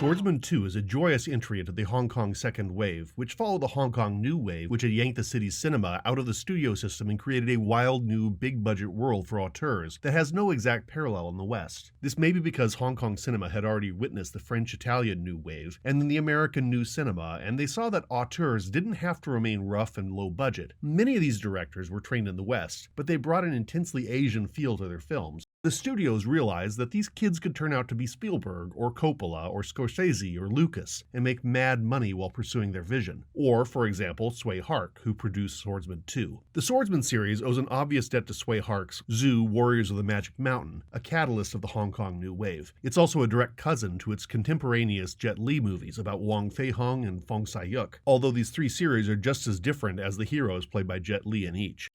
Swordsman 2 is a joyous entry into the Hong Kong second wave, which followed the Hong Kong new wave, which had yanked the city's cinema out of the studio system and created a wild new big-budget world for auteurs that has no exact parallel in the West. This may be because Hong Kong cinema had already witnessed the French-Italian new wave and then the American new cinema, and they saw that auteurs didn't have to remain rough and low budget. Many of these directors were trained in the West, but they brought an intensely Asian feel to their films. The studios realized that these kids could turn out to be Spielberg or Coppola or Scorsese or Lucas and make mad money while pursuing their vision. Or, for example, Tsui Hark, who produced Swordsman 2. The Swordsman series owes an obvious debt to Tsui Hark's Zoo Warriors of the Magic Mountain, a catalyst of the Hong Kong new wave. It's also a direct cousin to its contemporaneous Jet Li movies about Wong Fei-hung and Fong Sai-yuk, although these three series are just as different as the heroes played by Jet Li in each.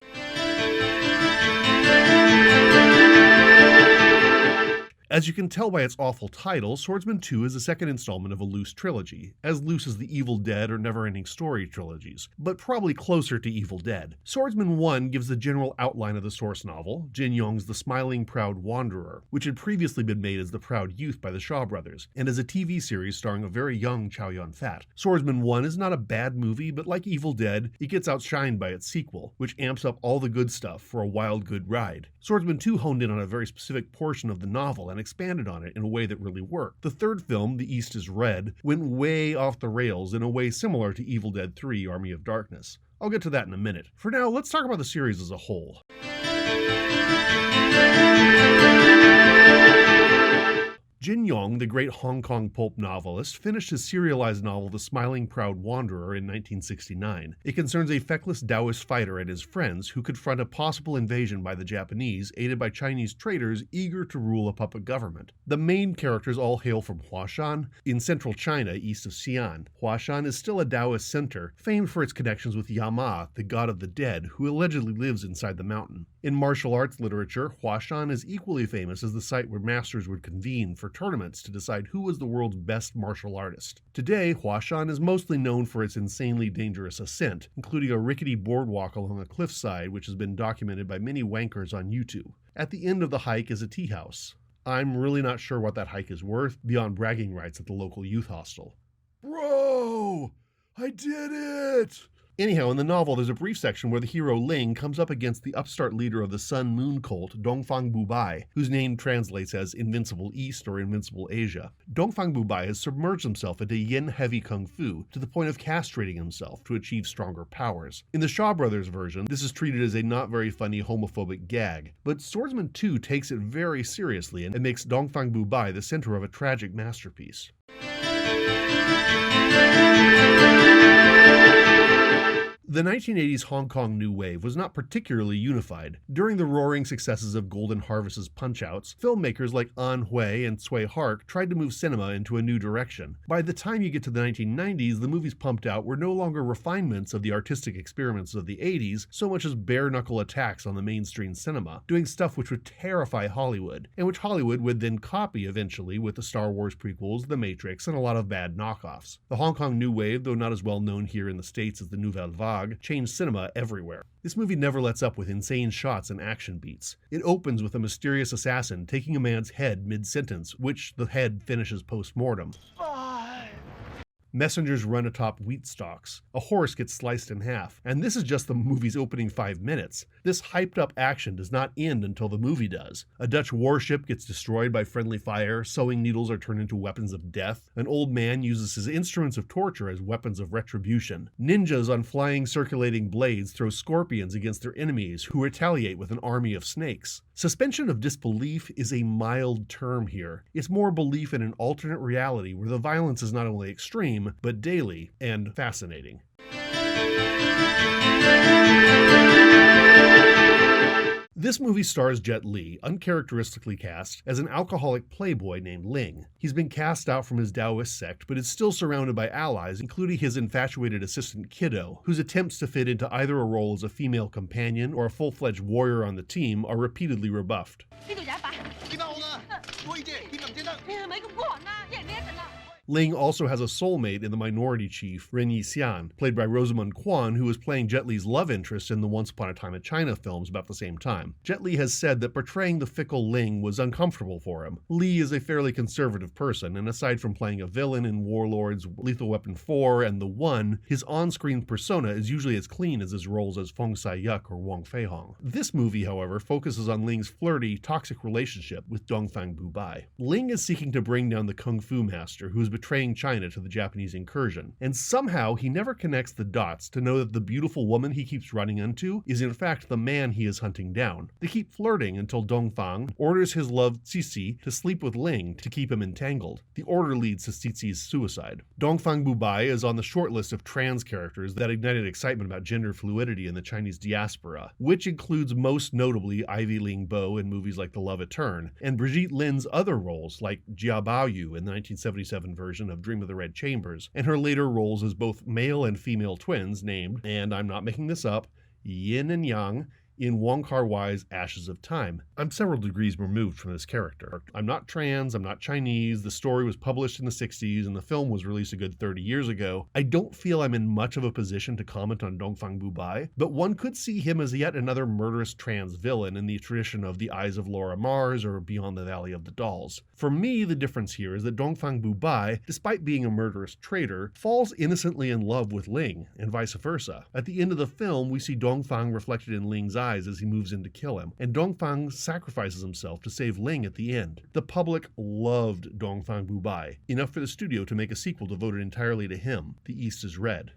As you can tell by its awful title, Swordsman 2 is the second installment of a loose trilogy, as loose as the Evil Dead or Neverending Story trilogies, but probably closer to Evil Dead. Swordsman 1 gives the general outline of the source novel, Jin Yong's The Smiling Proud Wanderer, which had previously been made as The Proud Youth by the Shaw Brothers, and as a TV series starring a very young Chow Yun-fat. Swordsman 1 is not a bad movie, but like Evil Dead, it gets outshined by its sequel, which amps up all the good stuff for a wild good ride. Swordsman 2 honed in on a very specific portion of the novel and expanded on it in a way that really worked. The third film, The East is Red, went way off the rails in a way similar to Evil Dead 3 Army of Darkness. I'll get to that in a minute. For now, let's talk about the series as a whole. Jin Yong, the great Hong Kong pulp novelist, finished his serialized novel The Smiling Proud Wanderer in 1969. It concerns a feckless Taoist fighter and his friends who confront a possible invasion by the Japanese, aided by Chinese traders eager to rule a puppet government. The main characters all hail from Huashan, in central China east of Xi'an. Huashan is still a Taoist center, famed for its connections with Yama, the god of the dead, who allegedly lives inside the mountain. In martial arts literature, Huashan is equally famous as the site where masters would convene for tournaments to decide who was the world's best martial artist. Today, Huashan is mostly known for its insanely dangerous ascent, including a rickety boardwalk along a cliffside which has been documented by many wankers on YouTube. At the end of the hike is a tea house. I'm really not sure what that hike is worth, beyond bragging rights at the local youth hostel. Bro! I did it! Anyhow, in the novel, there's a brief section where the hero Ling comes up against the upstart leader of the Sun-Moon cult, Dongfang Bubai, whose name translates as Invincible East or Invincible Asia. Dongfang Bubai has submerged himself into yin-heavy kung fu to the point of castrating himself to achieve stronger powers. In the Shaw Brothers version, this is treated as a not very funny homophobic gag, but Swordsman 2 takes it very seriously and makes Dongfang Bubai the center of a tragic masterpiece. The 1980s Hong Kong New Wave was not particularly unified. During the roaring successes of Golden Harvest's Punch-Outs, filmmakers like An Hui and Tsui Hark tried to move cinema into a new direction. By the time you get to the 1990s, the movies pumped out were no longer refinements of the artistic experiments of the 80s, so much as bare-knuckle attacks on the mainstream cinema, doing stuff which would terrify Hollywood, and which Hollywood would then copy eventually with the Star Wars prequels, The Matrix, and a lot of bad knockoffs. The Hong Kong New Wave, though not as well known here in the States as the Nouvelle Vague, changed cinema everywhere. This movie never lets up with insane shots and action beats. It opens with a mysterious assassin taking a man's head mid-sentence, which the head finishes post-mortem. Messengers run atop wheat stalks. A horse gets sliced in half. And this is just the movie's opening 5 minutes. This hyped-up action does not end until the movie does. A Dutch warship gets destroyed by friendly fire, sewing needles are turned into weapons of death, an old man uses his instruments of torture as weapons of retribution. Ninjas on flying circulating blades throw scorpions against their enemies, who retaliate with an army of snakes. Suspension of disbelief is a mild term here. It's more belief in an alternate reality where the violence is not only extreme, but daily and fascinating. This movie stars Jet Li, uncharacteristically cast, as an alcoholic playboy named Ling. He's been cast out from his Taoist sect, but is still surrounded by allies, including his infatuated assistant Kiddo, whose attempts to fit into either a role as a female companion or a full-fledged warrior on the team are repeatedly rebuffed. Ling also has a soulmate in the minority chief, Ren Yixian, played by Rosamund Kwan, who was playing Jet Li's love interest in the Once Upon a Time in China films about the same time. Jet Li has said that portraying the fickle Ling was uncomfortable for him. Li is a fairly conservative person, and aside from playing a villain in Warlords, Lethal Weapon 4, and The One, his on-screen persona is usually as clean as his roles as Fong Sai-yuk or Wong Fei-hong. This movie, however, focuses on Ling's flirty, toxic relationship with Dongfang Bu-bai. Ling is seeking to bring down the kung fu master who is betraying China to the Japanese incursion, and somehow he never connects the dots to know that the beautiful woman he keeps running into is in fact the man he is hunting down. They keep flirting until Dongfang orders his love Cici to sleep with Ling to keep him entangled. The order leads to Cici's suicide. Dongfang Bu-bai is on the short list of trans characters that ignited excitement about gender fluidity in the Chinese diaspora, which includes most notably Ivy Ling Bo in movies like The Love Etern, and Brigitte Lin's other roles like Jia Baoyu in the 1977 version of Dream of the Red Chambers, and her later roles as both male and female twins named, and I'm not making this up, Yin and Yang, in Wong Kar-Wai's Ashes of Time. I'm several degrees removed from this character. I'm not trans, I'm not Chinese, the story was published in the 60s and the film was released a good 30 years ago. I don't feel I'm in much of a position to comment on Dongfang Bu-bai, but one could see him as yet another murderous trans villain in the tradition of The Eyes of Laura Mars or Beyond the Valley of the Dolls. For me, the difference here is that Dongfang Bu-bai, despite being a murderous traitor, falls innocently in love with Ling, and vice versa. At the end of the film, we see Dongfang reflected in Ling's eyes as he moves in to kill him, and Dongfang sacrifices himself to save Ling at the end. The public loved Dongfang Bu-bai, enough for the studio to make a sequel devoted entirely to him, The East is Red.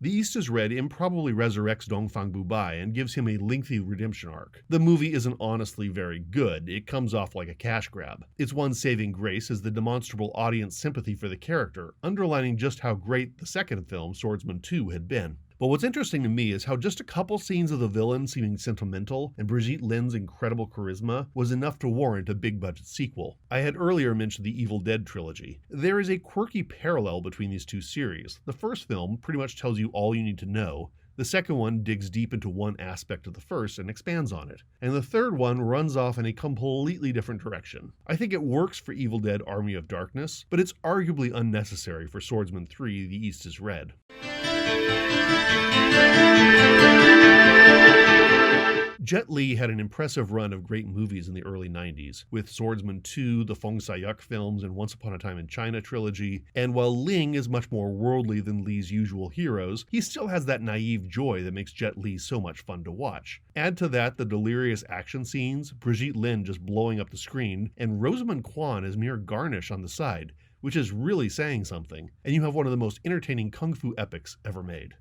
The East is Red improbably resurrects Dongfang Bu-bai and gives him a lengthy redemption arc. The movie isn't honestly very good. It comes off like a cash grab. Its one saving grace is the demonstrable audience sympathy for the character, underlining just how great the second film, Swordsman 2, had been. But what's interesting to me is how just a couple scenes of the villain seeming sentimental and Brigitte Lin's incredible charisma was enough to warrant a big-budget sequel. I had earlier mentioned the Evil Dead trilogy. There is a quirky parallel between these two series. The first film pretty much tells you all you need to know. The second one digs deep into one aspect of the first and expands on it. And the third one runs off in a completely different direction. I think it works for Evil Dead Army of Darkness, but it's arguably unnecessary for Swordsman 3 The East is Red. Jet Li had an impressive run of great movies in the early 90s, with Swordsman 2, the Fong Sai-yuk films, and Once Upon a Time in China trilogy, and while Ling is much more worldly than Li's usual heroes, he still has that naive joy that makes Jet Li so much fun to watch. Add to that the delirious action scenes, Brigitte Lin just blowing up the screen, and Rosamund Kwan as mere garnish on the side, which is really saying something, and you have one of the most entertaining kung fu epics ever made.